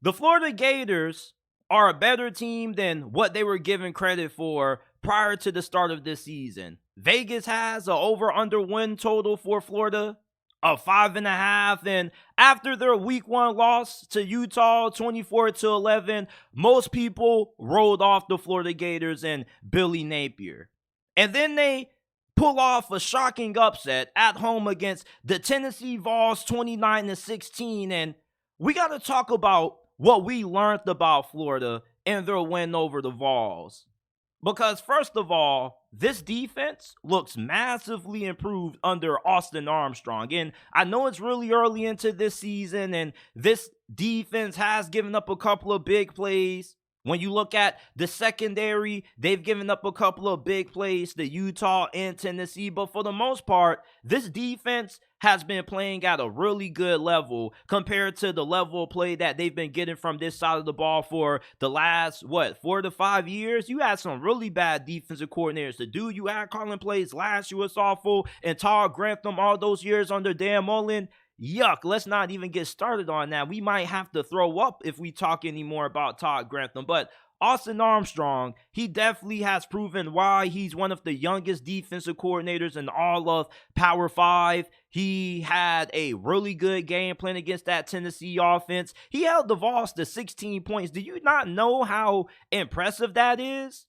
The Florida Gators are a better team than what they were given credit for prior to the start of this season. Vegas has an over-under win total for Florida of 5.5, and after their week 1 loss to Utah 24-11, most people rolled off the Florida Gators and Billy Napier. And then they pull off a shocking upset at home against the Tennessee Vols 29-16, and we got to talk about what we learned about Florida and their win over the Vols. Because first of all, this defense looks massively improved under Austin Armstrong. And I know it's really early into this season, and this defense has given up a couple of big plays. When you look at the secondary, they've given up a couple of big plays to Utah and Tennessee. But for the most part, this defense has been playing at a really good level compared to the level of play that they've been getting from this side of the ball for the last, 4 to 5 years. You had some really bad defensive coordinators to do. You had calling plays last year was awful, and Todd Grantham all those years under Dan Mullen. Yuck, let's not even get started on that. We might have to throw up if we talk anymore about Todd Grantham. But Austin Armstrong, he definitely has proven why he's one of the youngest defensive coordinators in all of Power 5. He had a really good game plan against that Tennessee offense. He held the Vols to 16 points. Do you not know how impressive that is?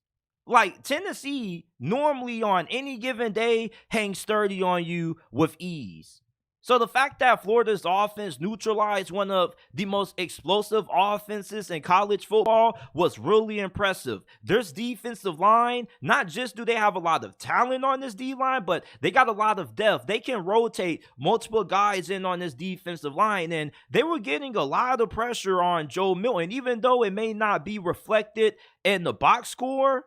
Like, Tennessee normally on any given day hangs 30 on you with ease. So the fact that Florida's offense neutralized one of the most explosive offenses in college football was really impressive. Their defensive line, not just do they have a lot of talent on this D-line, but they got a lot of depth. They can rotate multiple guys in on this defensive line, and they were getting a lot of pressure on Joe Milton. Even though it may not be reflected in the box score,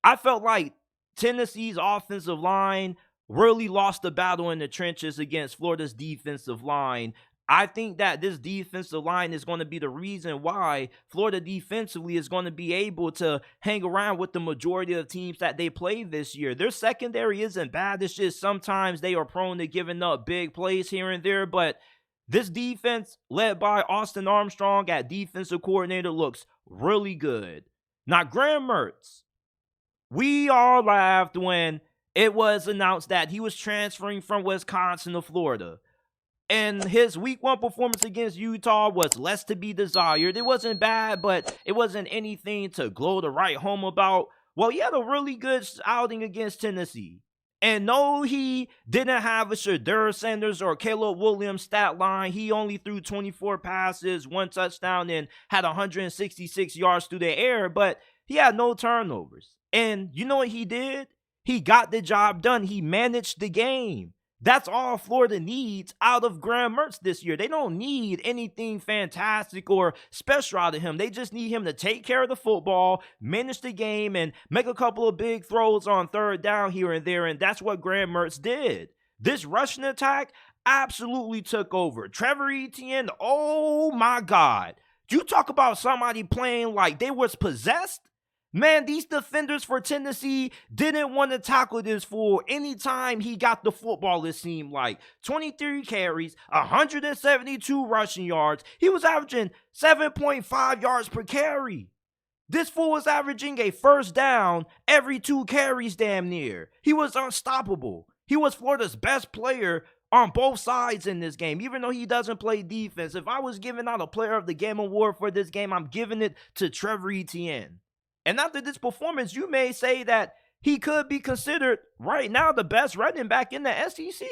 I felt like Tennessee's offensive line really lost the battle in the trenches against Florida's defensive line. I think that this defensive line is going to be the reason why Florida defensively is going to be able to hang around with the majority of teams that they play this year. Their secondary isn't bad. It's just sometimes they are prone to giving up big plays here and there. But this defense, led by Austin Armstrong at defensive coordinator, looks really good. Now, Graham Mertz, we all laughed when it was announced that he was transferring from Wisconsin to Florida. And his week 1 performance against Utah was less to be desired. It wasn't bad, but it wasn't anything to glow to write home about. Well, he had a really good outing against Tennessee. And no, he didn't have a Shedeur Sanders or Caleb Williams stat line. He only threw 24 passes, 1 touchdown, and had 166 yards through the air, but he had no turnovers. And you know what he did? He got the job done. He managed the game. That's all Florida needs out of Graham Mertz this year. They don't need anything fantastic or special out of him. They just need him to take care of the football, manage the game, and make a couple of big throws on third down here and there, and that's what Graham Mertz did. This rushing attack absolutely took over. Trevor Etienne, oh my God. You talk about somebody playing like they was possessed? Man, these defenders for Tennessee didn't want to tackle this fool anytime he got the football, it seemed like. 23 carries, 172 rushing yards. He was averaging 7.5 yards per carry. This fool was averaging a first down every 2 carries damn near. He was unstoppable. He was Florida's best player on both sides in this game, even though he doesn't play defense. If I was giving out a player of the game award for this game, I'm giving it to Trevor Etienne. And after this performance, you may say that he could be considered right now the best running back in the SEC.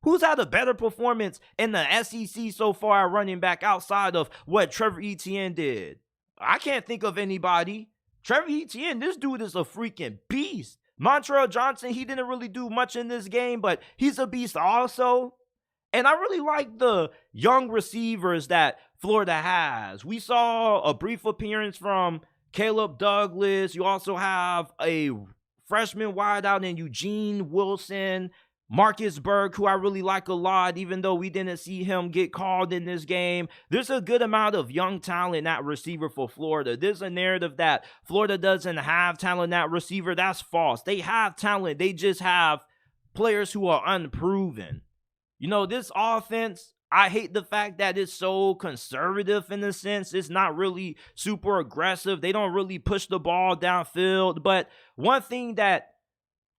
Who's had a better performance in the SEC so far at running back outside of what Trevor Etienne did? I can't think of anybody. Trevor Etienne, this dude is a freaking beast. Montrell Johnson, he didn't really do much in this game, but he's a beast also. And I really like the young receivers that Florida has. We saw a brief appearance from Caleb Douglas. You also have a freshman wideout in Eugene Wilson, Marcus Burke, who I really like a lot, even though we didn't see him get called in this game. There's a good amount of young talent at receiver for Florida. There's a narrative that Florida doesn't have talent at receiver. That's false. They have talent. They just have players who are unproven. You know, this offense I hate the fact that it's so conservative in a sense. It's not really super aggressive. They don't really push the ball downfield. But one thing that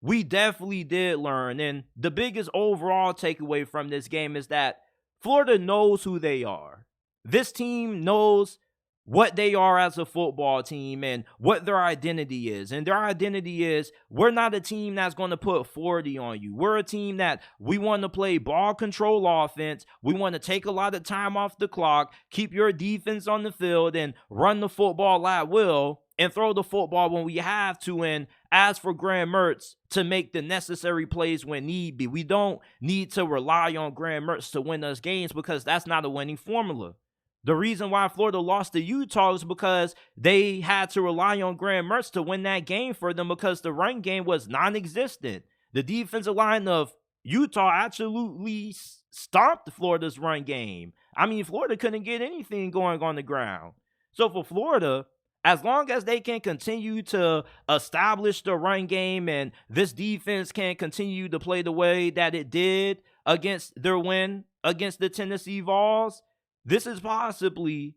we definitely did learn, and the biggest overall takeaway from this game is that Florida knows who they are. This team knows what they are as a football team and what their identity is. And their identity is, we're not a team that's going to put 40 on you. We're a team that we want to play ball control offense. We want to take a lot of time off the clock, keep your defense on the field, and run the football at will and throw the football when we have to, and ask for Graham Mertz to make the necessary plays when need be. We don't need to rely on Graham Mertz to win us games because that's not a winning formula. The reason why Florida lost to Utah is because they had to rely on Graham Mertz to win that game for them because the run game was non-existent. The defensive line of Utah absolutely stomped Florida's run game. I mean, Florida couldn't get anything going on the ground. So for Florida, as long as they can continue to establish the run game and this defense can continue to play the way that it did against their win against the Tennessee Vols, this is possibly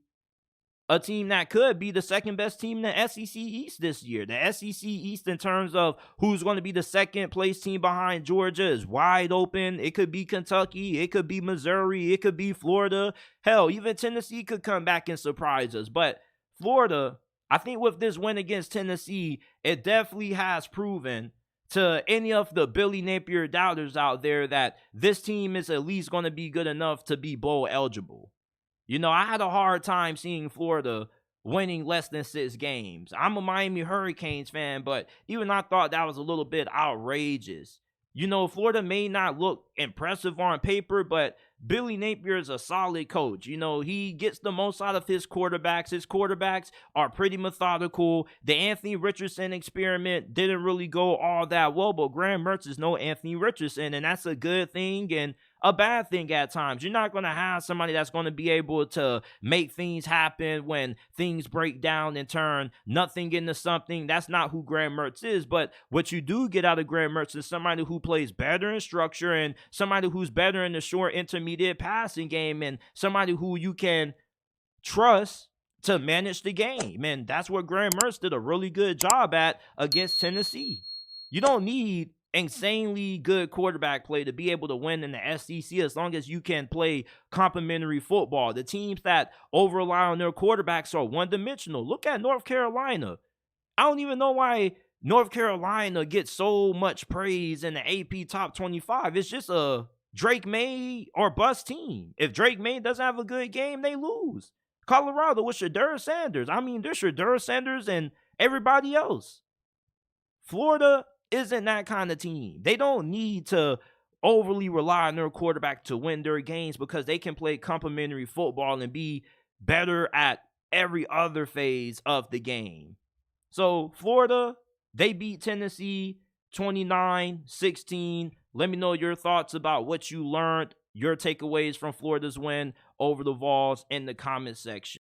a team that could be the second best team in the SEC East this year. The SEC East, in terms of who's going to be the second place team behind Georgia, is wide open. It could be Kentucky. It could be Missouri. It could be Florida. Hell, even Tennessee could come back and surprise us. But Florida, I think with this win against Tennessee, it definitely has proven to any of the Billy Napier doubters out there that this team is at least going to be good enough to be bowl eligible. You know, I had a hard time seeing Florida winning less than 6 games. I'm a Miami Hurricanes fan, but even I thought that was a little bit outrageous. You know, Florida may not look impressive on paper, but Billy Napier is a solid coach. You know, he gets the most out of his quarterbacks. His quarterbacks are pretty methodical. The Anthony Richardson experiment didn't really go all that well, but Graham Mertz is no Anthony Richardson, and that's a good thing and a bad thing at times. You're not going to have somebody that's going to be able to make things happen when things break down and turn nothing into something. That's not who Graham Mertz is. But what you do get out of Graham Mertz is somebody who plays better in structure and somebody who's better in the short intermediate passing game and somebody who you can trust to manage the game. And that's what Graham Mertz did a really good job at against Tennessee. You don't need insanely good quarterback play to be able to win in the SEC as long as you can play complementary football. The teams that over-rely on their quarterbacks are one-dimensional. Look at North Carolina. I don't even know why North Carolina gets so much praise in the AP Top 25. It's just a Drake May or bust team. If Drake May doesn't have a good game, they lose. Colorado with Shedeur Sanders. I mean, there's Shedeur Sanders and everybody else. Florida isn't that kind of team. They don't need to overly rely on their quarterback to win their games because they can play complementary football and be better at every other phase of the game. So Florida, they beat Tennessee 29-16. Let me know your thoughts about what you learned, your takeaways from Florida's win over the Vols in the comment section.